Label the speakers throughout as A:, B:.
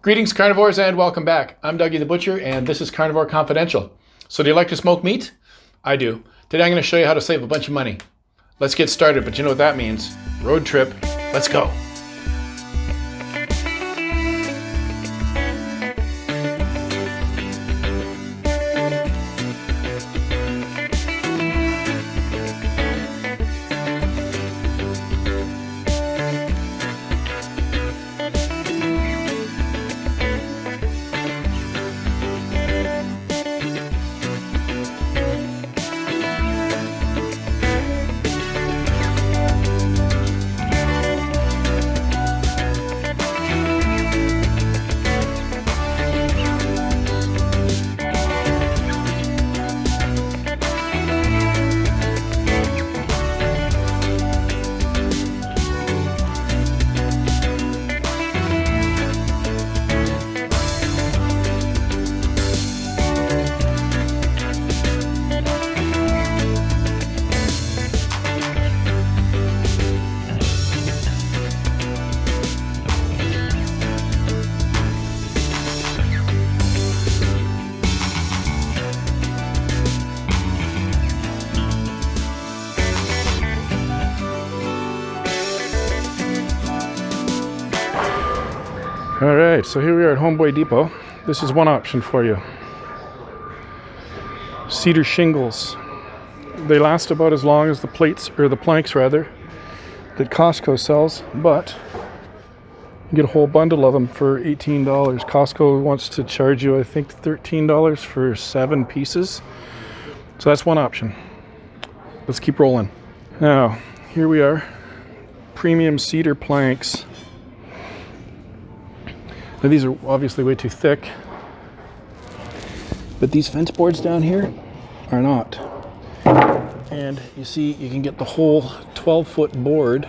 A: Greetings, carnivores, and welcome back. I'm Dougie the Butcher, and this is Carnivore Confidential. So do you like to smoke meat? I do. Today I'm going to show you how to save a bunch of money. Let's get started, but you know what that means. Road trip. Let's go. Alright, so here we are at Homeboy Depot. This is one option for you. Cedar shingles. They last about as long as the planks rather, that Costco sells, but you get a whole bundle of them for $18. Costco wants to charge you, I think, $13 for 7 pieces. So that's one option. Let's keep rolling. Now, here we are. Premium cedar planks. Now these are obviously way too thick, but these fence boards down here are not. And you see, you can get the whole 12-foot board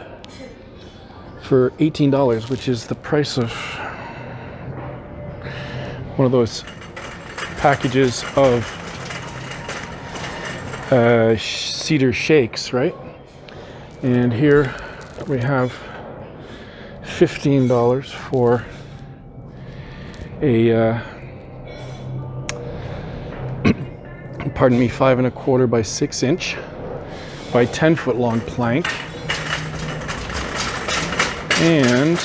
A: for $18, which is the price of one of those packages of cedar shakes, right? And here we have $15 for a pardon me, 5 1/4 by 6 inch by 10-foot long plank. And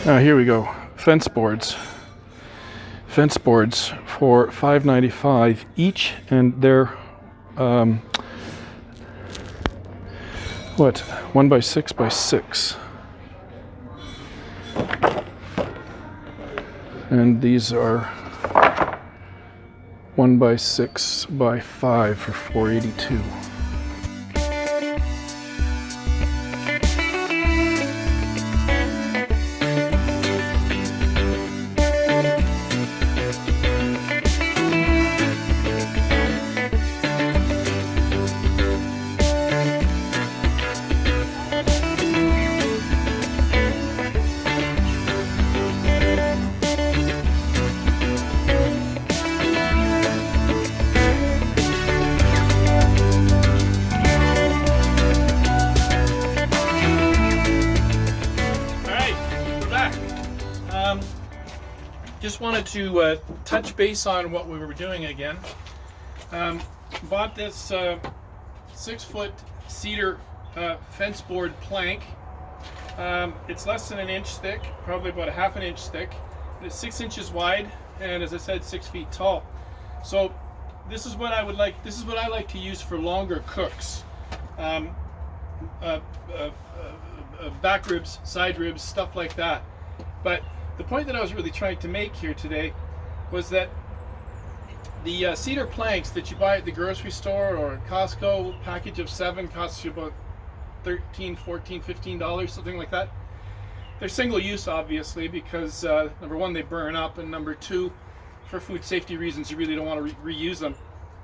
A: now here we go, fence boards for $5.95 each, and they're 1 by 6 by 6. And these are 1 by 6 by 5 for $4.82. Just wanted to touch base on what we were doing again. Bought this 6-foot cedar fence board plank. It's less than an inch thick, probably about a half an inch thick. It's 6 inches wide, and as I said, 6 feet tall. So this is what I would like. This is what I like to use for longer cooks. Back ribs, side ribs, stuff like that. But the point that I was really trying to make here today was that the cedar planks that you buy at the grocery store or at Costco, package of 7 costs you about $13, $14, $15, something like that. They're single use, obviously, because number one, they burn up, and number two, for food safety reasons, you really don't want to reuse them.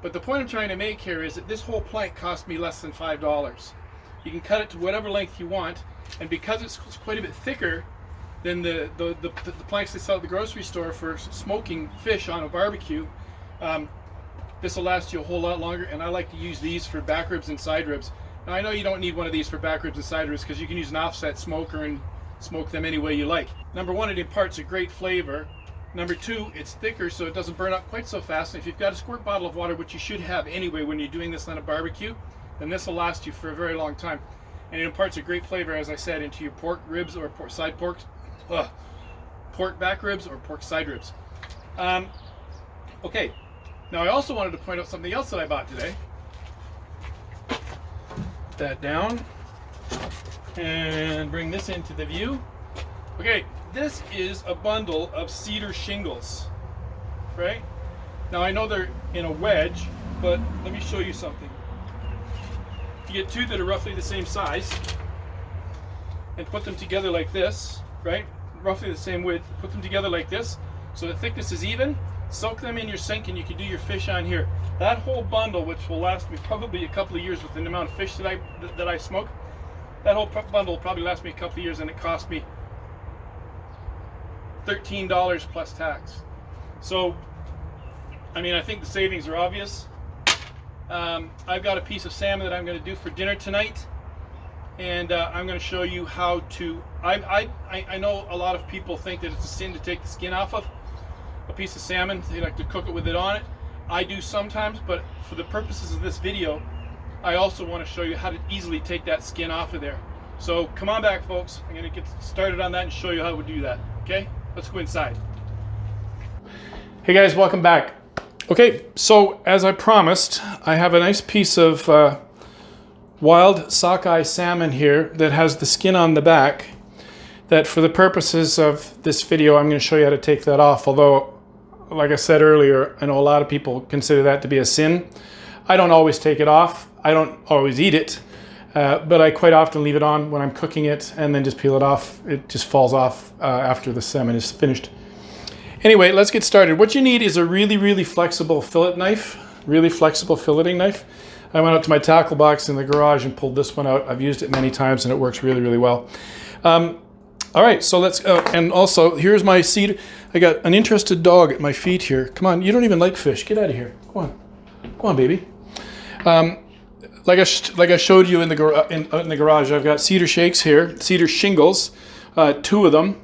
A: But the point I'm trying to make here is that this whole plank cost me less than $5. You can cut it to whatever length you want, and because it's quite a bit thicker than the planks they sell at the grocery store for smoking fish on a barbecue, this will last you a whole lot longer, and I like to use these for back ribs and side ribs. Now I know you don't need one of these for back ribs and side ribs because you can use an offset smoker and smoke them any way you like. Number one, it imparts a great flavor. Number two, it's thicker so it doesn't burn up quite so fast. And if you've got a squirt bottle of water, which you should have anyway when you're doing this on a barbecue, then this will last you for a very long time. And it imparts a great flavor, as I said, into your pork ribs or pork back ribs or pork side ribs. Okay, now I also wanted to point out something else that I bought today. Put that down and bring this into the view. Okay, this is a bundle of Cedar shingles, right? Now I know they're in a wedge, but let me show you something. You get two that are roughly the same size and put them together like this, right? Roughly the same width. Put them together like this so the thickness is even. Soak them in your sink and you can do your fish on here. That whole bundle, which will last me probably a couple of years with the amount of fish that I smoke, that whole bundle will probably last me a couple of years, and it cost me $13 plus tax. So, I mean, I think the savings are obvious. I've got a piece of salmon that I'm going to do for dinner tonight, and I'm going to show you how to. I know a lot of people think that it's a sin to take the skin off of a piece of salmon. They like to cook it with it on it. I do sometimes, but for the purposes of this video, I also want to show you how to easily take that skin off of there. So come on back, folks. I'm going to get started on that and show you how to do that. Okay, let's go inside. Hey guys, welcome back. Okay, so as I promised, I have a nice piece of wild sockeye salmon here that has the skin on the back, that for the purposes of this video, I'm going to show you how to take that off. Although, like I said earlier, I know a lot of people consider that to be a sin. I don't always take it off. I don't always eat it, but I quite often leave it on when I'm cooking it and then just peel it off. It just falls off after the salmon is finished. Anyway, let's get started. What you need is a really, really flexible fillet knife, really flexible filleting knife. I went out to my tackle box in the garage and pulled this one out. I've used it many times and it works really, really well. All right, so let's, and also here's my Cedar. I got an interested dog at my feet here. Come on, you don't even like fish. Get out of here. Come on, baby. Like I showed you in the garage, I've got Cedar shakes here, Cedar shingles, two of them.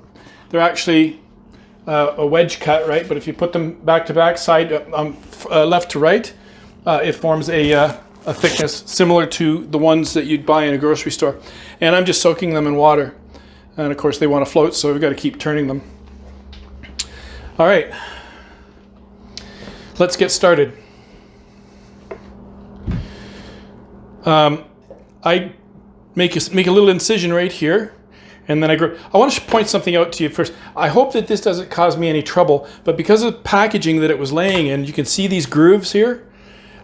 A: They're actually a wedge cut, right? But if you put them back to back, left to right, it forms a thickness similar to the ones that you'd buy in a grocery store. And I'm just soaking them in water. And of course they want to float, so we've got to keep turning them. All right, let's get started. I make a little incision right here, and then I want to point something out to you first. I hope that this doesn't cause me any trouble, but because of the packaging that it was laying in, you can see these grooves here.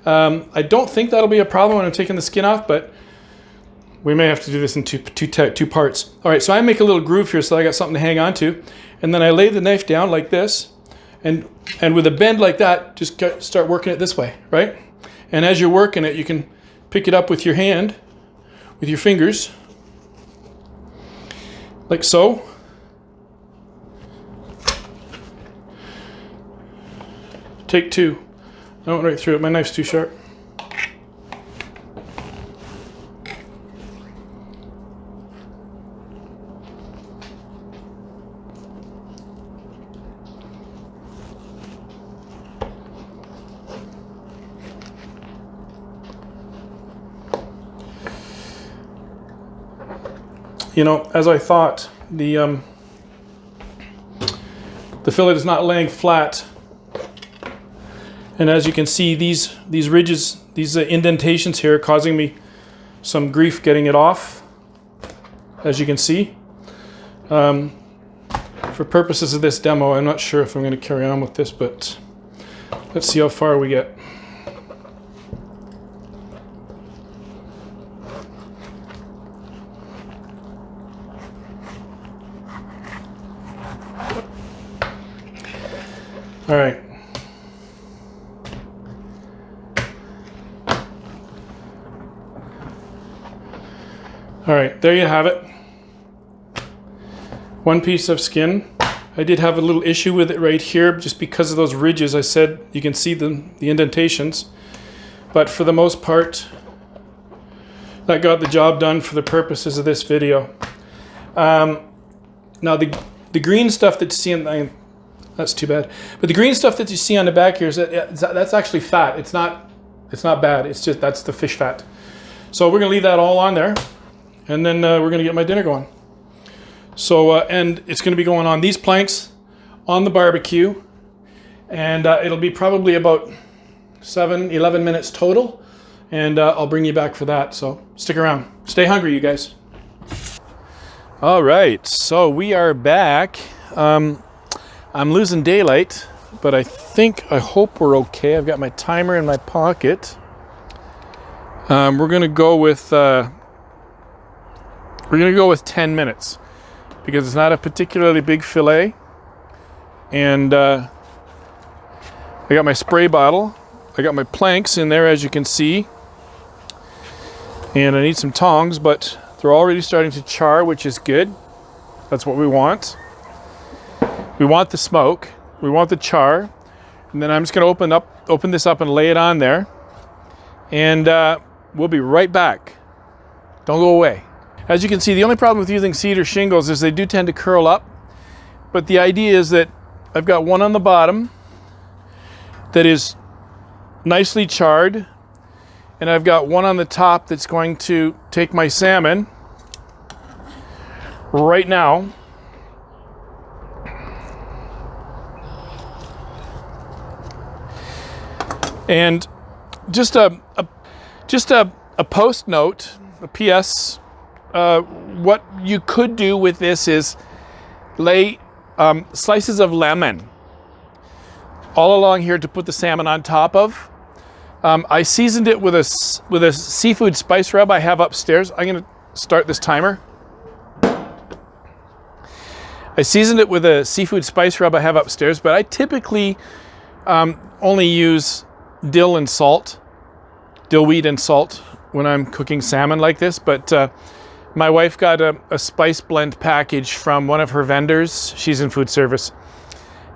A: I don't think that'll be a problem when I'm taking the skin off, but we may have to do this in two parts. All right, so I make a little groove here so I got something to hang on to, and then I lay the knife down like this, and with a bend like that, just start working it this way, right? And as you're working it, you can pick it up with your hand, with your fingers, like so. Take two. I went right through it. My knife's too sharp. You know, as I thought, the fillet is not laying flat, and as you can see, these ridges, these indentations here, are causing me some grief getting it off. As you can see, for purposes of this demo, I'm not sure if I'm going to carry on with this, but let's see how far we get. All right. All right, there you have it. One piece of skin. I did have a little issue with it right here just because of those ridges. I said you can see the indentations, but for the most part, that got the job done for the purposes of this video. Now the green stuff that you see on that's too bad. But the green stuff that you see on the back here is that's actually fat. It's not bad. It's just that's the fish fat. So we're gonna leave that all on there, and then we're gonna get my dinner going. So and it's gonna be going on these planks on the barbecue, and it'll be probably about 11 minutes total. And I'll bring you back for that. So stick around. Stay hungry, you guys. All right, so we are back. I'm losing daylight, but I hope we're okay. I've got my timer in my pocket. We're gonna go with 10 minutes because it's not a particularly big fillet, and I got my spray bottle. I got my planks in there, as you can see. And I need some tongs, but they're already starting to char, which is good. That's what we want. We want the smoke. We want the char. And then I'm just going to open this up and lay it on there. And we'll be right back. Don't go away. As you can see, the only problem with using cedar shingles is they do tend to curl up. But the idea is that I've got one on the bottom that is nicely charred. And I've got one on the top that's going to take my salmon right now. And just a post note, a PS, what you could do with this is lay slices of lemon all along here to put the salmon on top of. I seasoned it with a seafood spice rub I have upstairs. I'm going to start this timer. I seasoned it with a seafood spice rub I have upstairs, but I typically only use dill and salt, dillweed and salt when I'm cooking salmon like this. But my wife got a spice blend package from one of her vendors. She's in food service.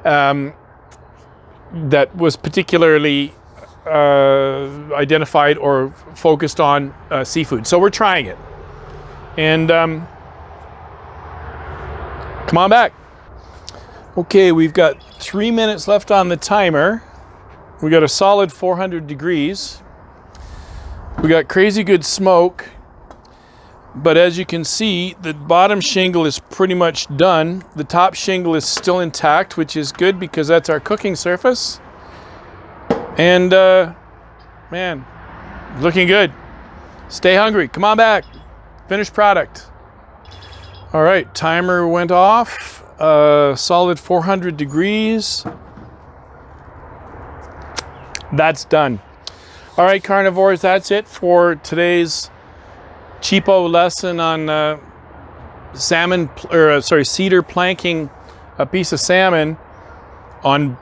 A: That was particularly identified or focused on seafood. So we're trying it. And come on back. Okay, we've got 3 minutes left on the timer. We got a solid 400 degrees. We got crazy good smoke. But as you can see, the bottom shingle is pretty much done. The top shingle is still intact, which is good because that's our cooking surface. And man, looking good. Stay hungry. Come on back. Finished product. All right, timer went off. Solid 400 degrees. That's done. All right, carnivores, that's it for today's cheapo lesson on cedar planking a piece of salmon on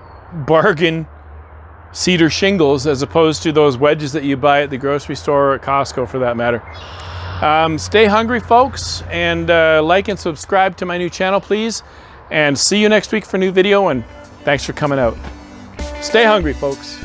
A: bargain cedar shingles as opposed to those wedges that you buy at the grocery store or at Costco for that matter. Stay hungry, folks, and like and subscribe to my new channel, please. And see you next week for a new video, and thanks for coming out. Stay hungry, folks.